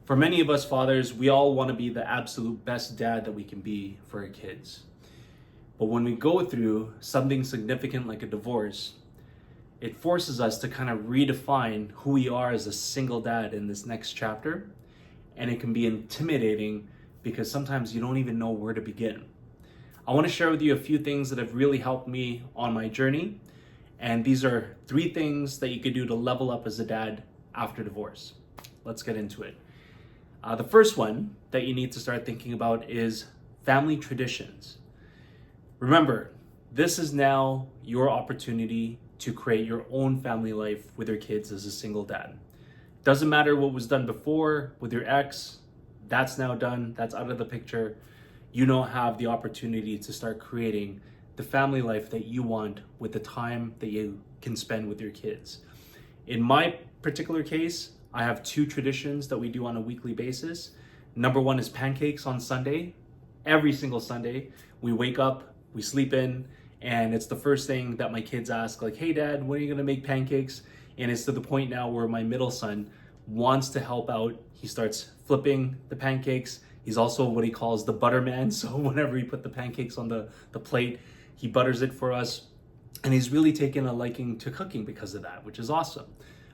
For many of us fathers, we all want to be the absolute best dad that we can be for our kids. But when we go through something significant like a divorce, it forces us to kind of redefine who we are as a single dad in this next chapter. And it can be intimidating because sometimes you don't even know where to begin. I want to share with you a few things that have really helped me on my journey. And these are 3 things that you could do to level up as a dad after divorce. Let's get into it. The first one that you need to start thinking about is family traditions. Remember, this is now your opportunity to create your own family life with your kids as a single dad. Doesn't matter what was done before with your ex, that's now done, that's out of the picture. You now have the opportunity to start creating the family life that you want with the time that you can spend with your kids. In my particular case, I have 2 traditions that we do on a weekly basis. Number 1 is pancakes on Sunday. Every single Sunday, we wake up, we sleep in, and it's the first thing that my kids ask, like, hey dad, when are you gonna make pancakes? And it's to the point now where my middle son wants to help out. He starts flipping the pancakes. He's also what he calls the butter man. So whenever we put the pancakes on the plate, he butters it for us. And he's really taken a liking to cooking because of that, which is awesome.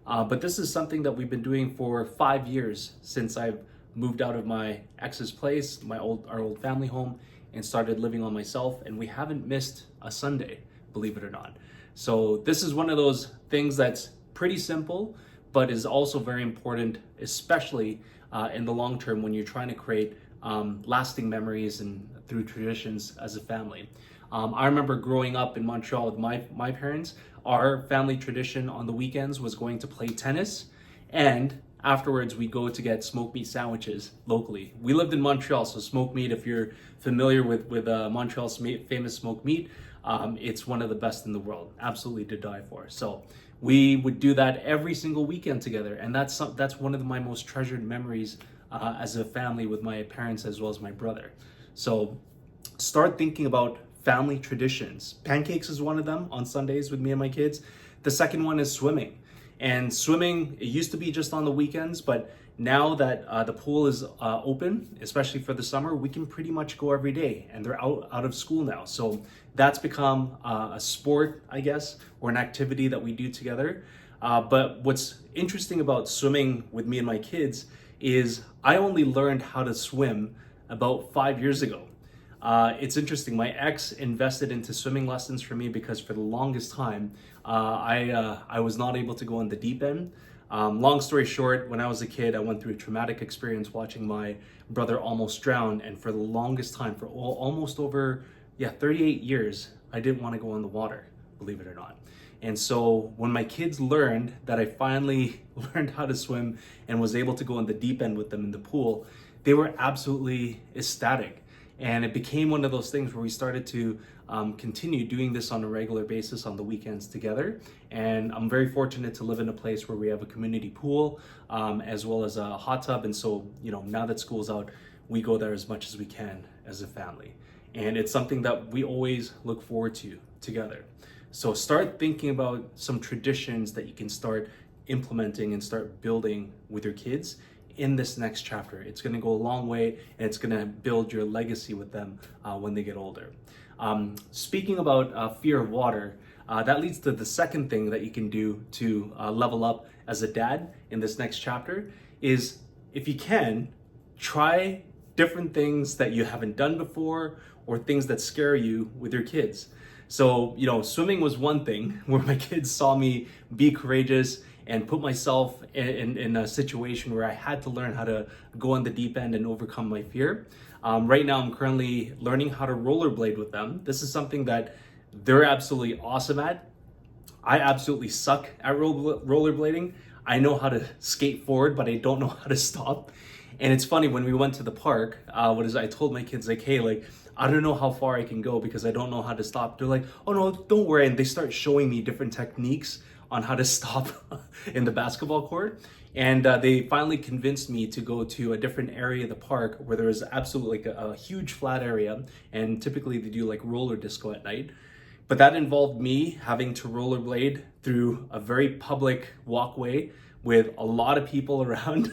But this is something that we've been doing for 5 years since I've moved out of my ex's place, our old family home, and started living on myself. And we haven't missed a Sunday, believe it or not. So this is one of those things that's pretty simple, but is also very important, especially in the long term when you're trying to create lasting memories and through traditions as a family. I remember growing up in Montreal with my parents. Our family tradition on the weekends was going to play tennis, and afterwards we go to get smoked meat sandwiches locally. We lived in Montreal, so smoked meat, if you're familiar with Montreal's famous smoked meat, it's one of the best in the world, absolutely to die for. So we would do that every single weekend together, and that's one of my most treasured memories as a family with my parents as well as my brother. So start thinking about family traditions. Pancakes is one of them on Sundays with me and my kids. The second one is swimming. And swimming, it used to be just on the weekends, but now that the pool is open, especially for the summer, we can pretty much go every day, and they're out of school now. So that's become a sport, I guess, or an activity that we do together. But what's interesting about swimming with me and my kids is I only learned how to swim about 5 years ago. It's interesting. My ex invested into swimming lessons for me because for the longest time, I was not able to go in the deep end. Long story short, when I was a kid, I went through a traumatic experience watching my brother almost drown. And for the longest time, for almost over 38 years, I didn't want to go in the water, believe it or not. And so when my kids learned that I finally learned how to swim and was able to go in the deep end with them in the pool, they were absolutely ecstatic. And it became one of those things where we started to continue doing this on a regular basis on the weekends together. And I'm very fortunate to live in a place where we have a community pool as well as a hot tub. And so, now that school's out, we go there as much as we can as a family. And it's something that we always look forward to together. So start thinking about some traditions that you can start implementing and start building with your kids in this next chapter. It's going to go a long way, and it's going to build your legacy with them when they get older. Speaking about fear of water, that leads to the second thing that you can do to level up as a dad in this next chapter is, if you can, try different things that you haven't done before or things that scare you with your kids. So, swimming was one thing where my kids saw me be courageous and put myself in a situation where I had to learn how to go in the deep end and overcome my fear. Right now, I'm currently learning how to rollerblade with them. This is something that they're absolutely awesome at. I absolutely suck at rollerblading. I know how to skate forward, but I don't know how to stop. And it's funny, when we went to the park, I told my kids, like, hey, I don't know how far I can go because I don't know how to stop. They're like, oh no, don't worry. And they start showing me different techniques on how to stop in the basketball court. And they finally convinced me to go to a different area of the park where there was absolutely a huge flat area. And typically they do like roller disco at night. But that involved me having to rollerblade through a very public walkway with a lot of people around,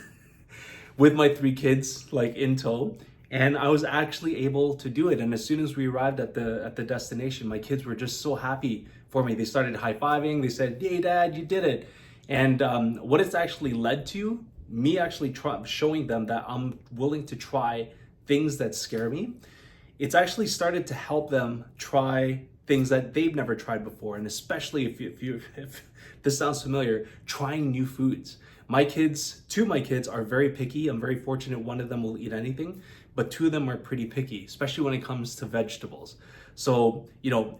with my 3 kids like in tow. And I was actually able to do it. And as soon as we arrived at the destination, my kids were just so happy for me. They started high-fiving. They said, "Yay, Dad, you did it." And what it's actually led to, me actually showing them that I'm willing to try things that scare me. It's actually started to help them try things that they've never tried before. And especially if this sounds familiar, trying new foods. Two of my kids are very picky. I'm very fortunate one of them will eat anything, but 2 of them are pretty picky, especially when it comes to vegetables. So,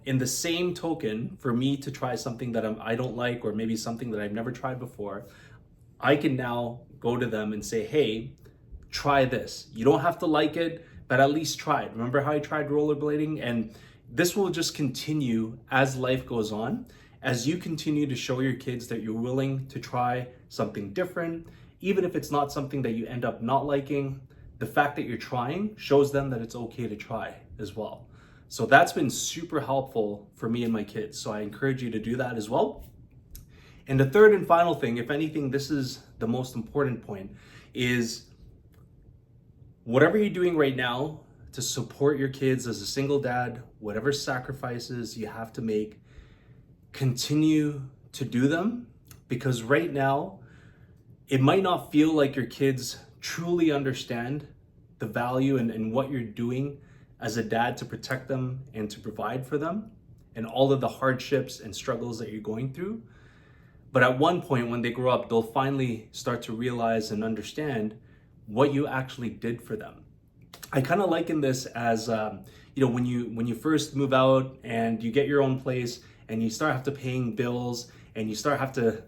in the same token, for me to try something that I don't like, or maybe something that I've never tried before, I can now go to them and say, "Hey, try this. You don't have to like it, but at least try it. Remember how I tried rollerblading?" And this will just continue as life goes on. As you continue to show your kids that you're willing to try something different, even if it's not something that you end up not liking, the fact that you're trying shows them that it's okay to try as well. So that's been super helpful for me and my kids. So I encourage you to do that as well. And the third and final thing, if anything, this is the most important point, is whatever you're doing right now to support your kids as a single dad, whatever sacrifices you have to make, continue to do them, because right now it might not feel like your kids truly understand the value and what you're doing as a dad to protect them and to provide for them and all of the hardships and struggles that you're going through. But at one point when they grow up, they'll finally start to realize and understand what you actually did for them. I kind of liken this as when you first move out and you get your own place and you start have to paying bills and you have to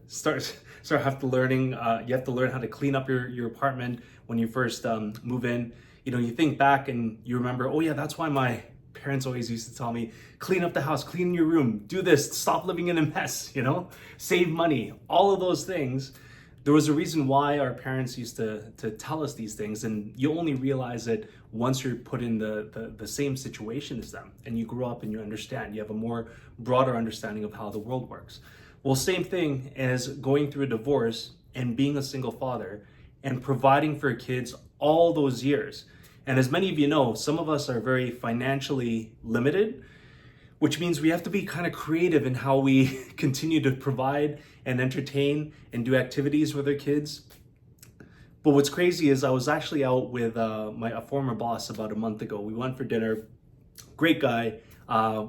learning you have to learn how to clean up your apartment when you first move in. You think back and you remember, oh yeah, that's why my parents always used to tell me, clean up the house, clean your room, do this, stop living in a mess, save money, all of those things. There was a reason why our parents used to tell us these things, and you only realize it once you're put in the same situation as them and you grow up and you understand, you have a more broader understanding of how the world works. Well, same thing as going through a divorce and being a single father and providing for kids all those years. And as many of you know, some of us are very financially limited, which means we have to be kind of creative in how we continue to provide and entertain and do activities with our kids. But what's crazy is I was actually out with a former boss about a month ago. We went for dinner. Great guy.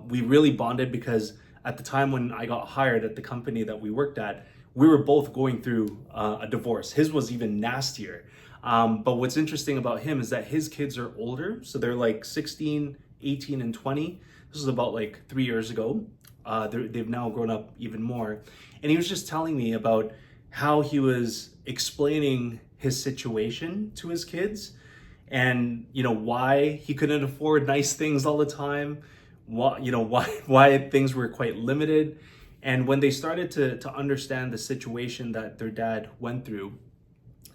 We really bonded because at the time when I got hired at the company that we worked at, we were both going through a divorce. His was even nastier. But what's interesting about him is that his kids are older. So they're like 16, 18, and 20. This was about like 3 years ago. They've now grown up even more. And he was just telling me about how he was explaining his situation to his kids and, why he couldn't afford nice things all the time, why things were quite limited. And when they started to understand the situation that their dad went through,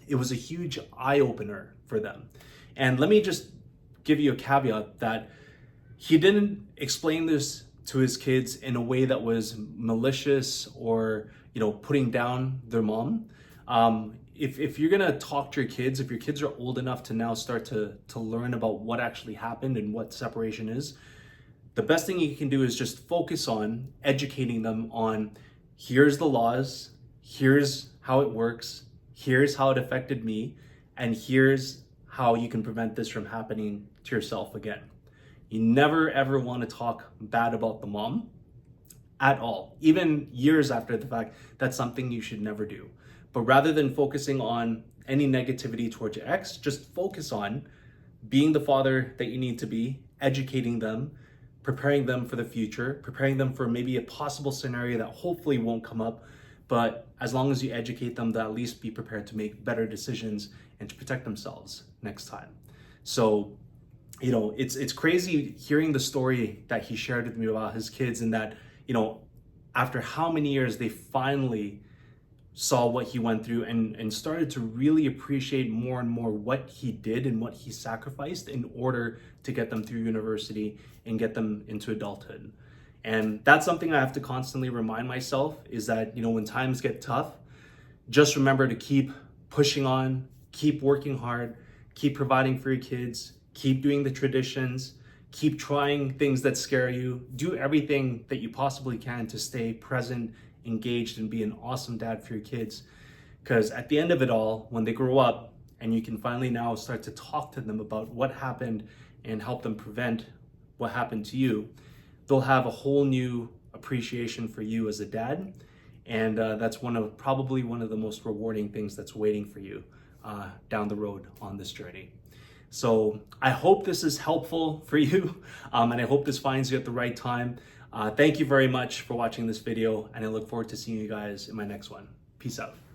it was a huge eye-opener for them. And let me just give you a caveat that he didn't explain this to his kids in a way that was malicious or, putting down their mom. If you're gonna talk to your kids, if your kids are old enough to now start to learn about what actually happened and what separation is, the best thing you can do is just focus on educating them on, here's the laws, here's how it works, here's how it affected me, and here's how you can prevent this from happening to yourself again. You never ever want to talk bad about the mom at all. Even years after the fact, that's something you should never do. But rather than focusing on any negativity towards your ex, just focus on being the father that you need to be, educating them, preparing them for the future, preparing them for maybe a possible scenario that hopefully won't come up. But as long as you educate them, they'll at least be prepared to make better decisions and to protect themselves next time. So, it's crazy hearing the story that he shared with me about his kids, and that, after how many years they finally saw what he went through and started to really appreciate more and more what he did and what he sacrificed in order to get them through university and get them into adulthood. And that's something I have to constantly remind myself, is that, when times get tough, just remember to keep pushing on, keep working hard, keep providing for your kids, keep doing the traditions, keep trying things that scare you, do everything that you possibly can to stay present, engaged, and be an awesome dad for your kids. Because at the end of it all, when they grow up and you can finally now start to talk to them about what happened and help them prevent what happened to you, they'll have a whole new appreciation for you as a dad. And that's probably one of the most rewarding things that's waiting for you down the road on this journey. So I hope this is helpful for you, and I hope this finds you at the right time. Thank you very much for watching this video, and I look forward to seeing you guys in my next one. Peace out.